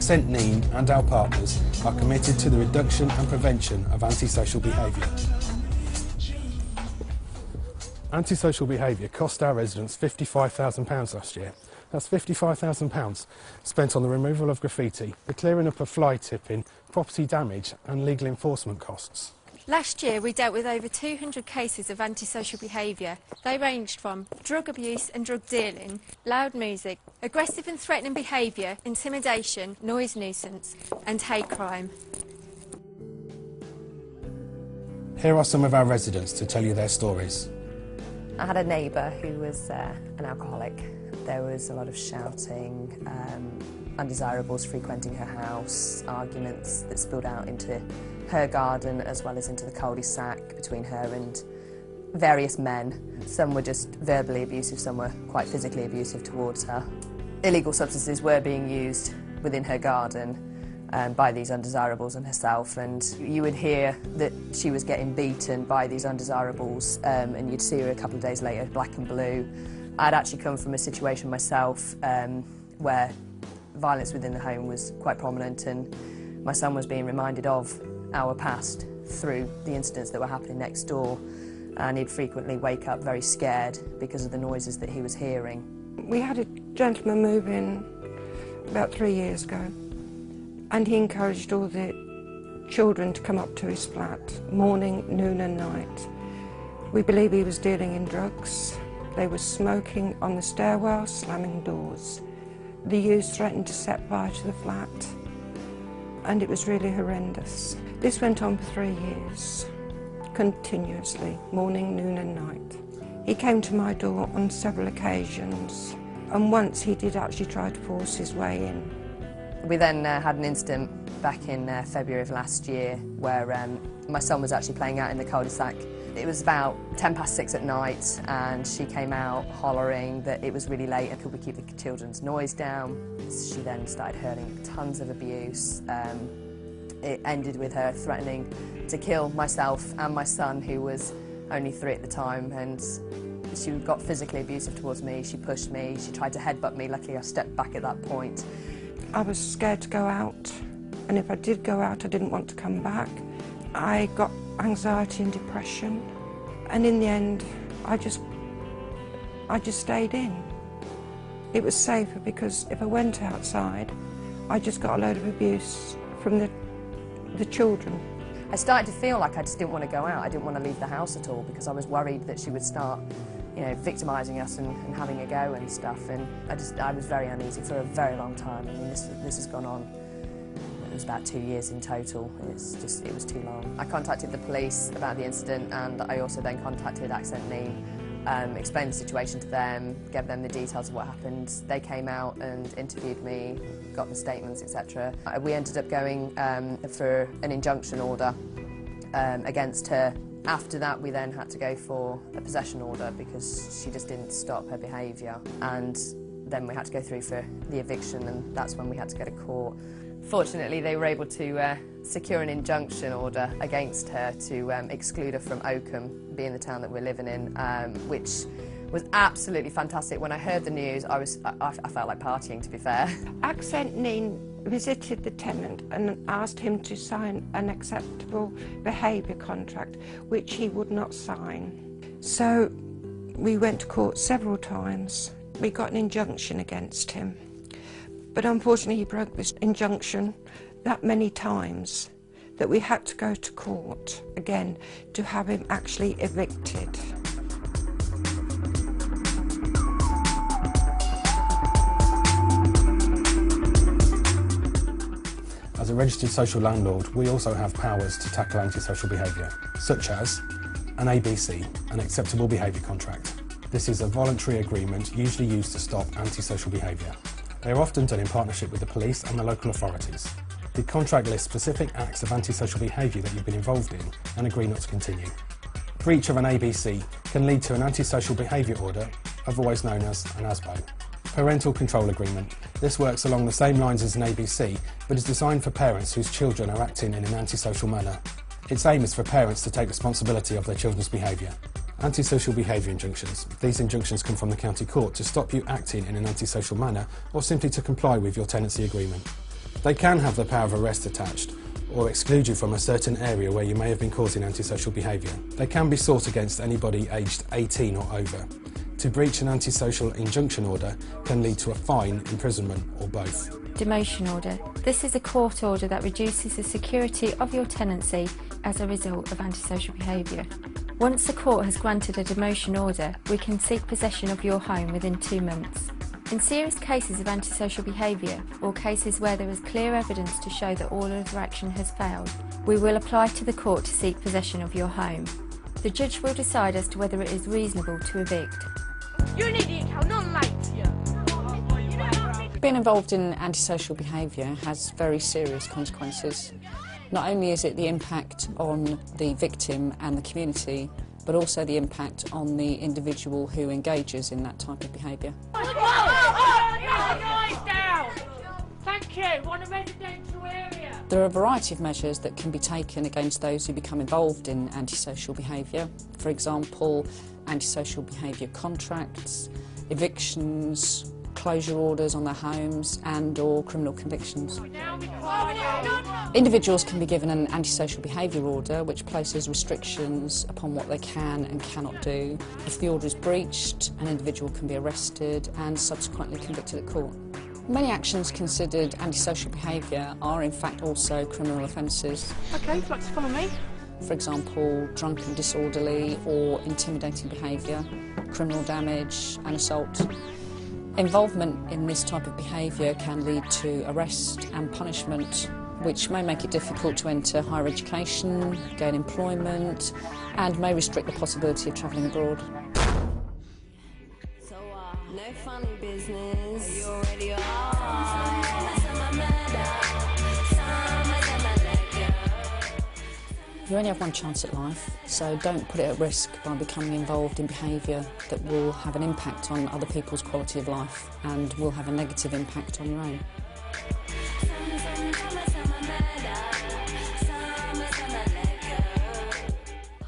Accent Nene and our partners are committed to the reduction and prevention of antisocial behaviour. Antisocial behaviour cost our residents £55,000 last year. That's £55,000 spent on the removal of graffiti, the clearing up of fly tipping, property damage and legal enforcement costs. Last year we dealt with over 200 cases of antisocial behaviour. They ranged from drug abuse and drug dealing, loud music, aggressive and threatening behaviour, intimidation, noise nuisance and hate crime. Here are some of our residents to tell you their stories. I had a neighbour who was an alcoholic. There was a lot of shouting, undesirables frequenting her house, arguments that spilled out into her garden as well as into the cul-de-sac between her and various men. Some were just verbally abusive, some were quite physically abusive towards her. Illegal substances were being used within her garden by these undesirables and herself, and you would hear that she was getting beaten by these undesirables, and you'd see her a couple of days later black and blue. I'd actually come from a situation myself where violence within the home was quite prominent, and my son was being reminded of our past through the incidents that were happening next door, and he'd frequently wake up very scared because of the noises that he was hearing. We had a gentleman move in about 3 years ago, and he encouraged all the children to come up to his flat morning, noon and night. We believe he was dealing in drugs. They were smoking on the stairwell, slamming doors. The youths threatened to set fire to the flat, and it was really horrendous. This went on for 3 years, continuously, morning, noon and night. He came to my door on several occasions, and once he did actually try to force his way in. We then had an incident back in February of last year where my son was actually playing out in the cul-de-sac. It was about 6:10 at night, and she came out hollering that it was really late and could we keep the children's noise down. She then started hurling tons of abuse. It ended with her threatening to kill myself and my son, who was only 3 at the time, and she got physically abusive towards me. She pushed me, she tried to headbutt me. Luckily I stepped back at that point. I was scared to go out, and if I did go out I didn't want to come back. I got anxiety and depression, and in the end I just stayed in. It was safer because if I went outside I just got a load of abuse from the children. I started to feel like I just didn't want to go out. I didn't want to leave the house at all because I was worried that she would start, you know, victimising us and having a go and stuff, and I was very uneasy for a very long time. I mean, this has gone on, it was about 2 years in total. It was too long. I contacted the police about the incident, and I also then contacted Accent Nene, explained the situation to them, gave them the details of what happened. They came out and interviewed me, got the statements, etc. We ended up going for an injunction order against her. After that we then had to go for a possession order because she just didn't stop her behaviour, and then we had to go through for the eviction, and that's when we had to go to court. Fortunately they were able to secure an injunction order against her to exclude her from Oakham, being the town that we're living in, which was absolutely fantastic. When I heard the news I felt like partying, to be fair. Accent Nene visited the tenant and asked him to sign an acceptable behaviour contract, which he would not sign. So we went to court several times. We got an injunction against him, but unfortunately he broke this injunction that many times that we had to go to court again to have him actually evicted. As a registered social landlord, we also have powers to tackle antisocial behaviour, such as an ABC, an acceptable behaviour contract. This is a voluntary agreement usually used to stop antisocial behaviour. They are often done in partnership with the police and the local authorities. The contract lists specific acts of antisocial behaviour that you've been involved in and agree not to continue. Breach of an ABC can lead to an antisocial behaviour order, otherwise known as an ASB. Parental control agreement. This works along the same lines as an ABC, but is designed for parents whose children are acting in an antisocial manner. Its aim is for parents to take responsibility of their children's behaviour. Antisocial behaviour injunctions. These injunctions come from the county court to stop you acting in an antisocial manner or simply to comply with your tenancy agreement. They can have the power of arrest attached or exclude you from a certain area where you may have been causing antisocial behaviour. They can be sought against anybody aged 18 or over. To breach an antisocial injunction order can lead to a fine, imprisonment or both. Demotion order. This is a court order that reduces the security of your tenancy as a result of antisocial behaviour. Once the court has granted a demotion order, we can seek possession of your home within 2 months. In serious cases of antisocial behaviour, or cases where there is clear evidence to show that all other action has failed, we will apply to the court to seek possession of your home. The judge will decide as to whether it is reasonable to evict. You're an idiot, Cal, not late. Being involved in antisocial behaviour has very serious consequences. Not only is it the impact on the victim and the community, but also the impact on the individual who engages in that type of behaviour. Thank you, on a residential area. There are a variety of measures that can be taken against those who become involved in antisocial behaviour. For example, antisocial behaviour contracts, evictions, closure orders on their homes and/or criminal convictions. Individuals can be given an antisocial behaviour order which places restrictions upon what they can and cannot do. If the order is breached, an individual can be arrested and subsequently convicted at court. Many actions considered antisocial behaviour are in fact also criminal offences. Okay, would you like to follow me? For example, drunk and disorderly or intimidating behaviour, criminal damage and assault. Involvement in this type of behaviour can lead to arrest and punishment, which may make it difficult to enter higher education, gain employment, and may restrict the possibility of travelling abroad. So, no funny business. You already are. You only have one chance at life, so don't put it at risk by becoming involved in behaviour that will have an impact on other people's quality of life and will have a negative impact on your own.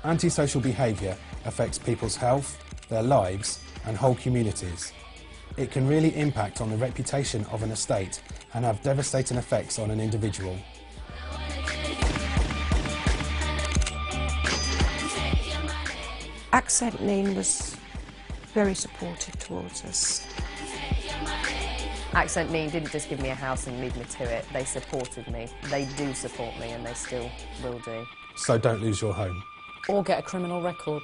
Antisocial behaviour affects people's health, their lives and whole communities. It can really impact on the reputation of an estate and have devastating effects on an individual. Accent Nene was very supportive towards us. Accent Nene didn't just give me a house and leave me to it, they supported me. They do support me and they still will do. So don't lose your home. Or get a criminal record.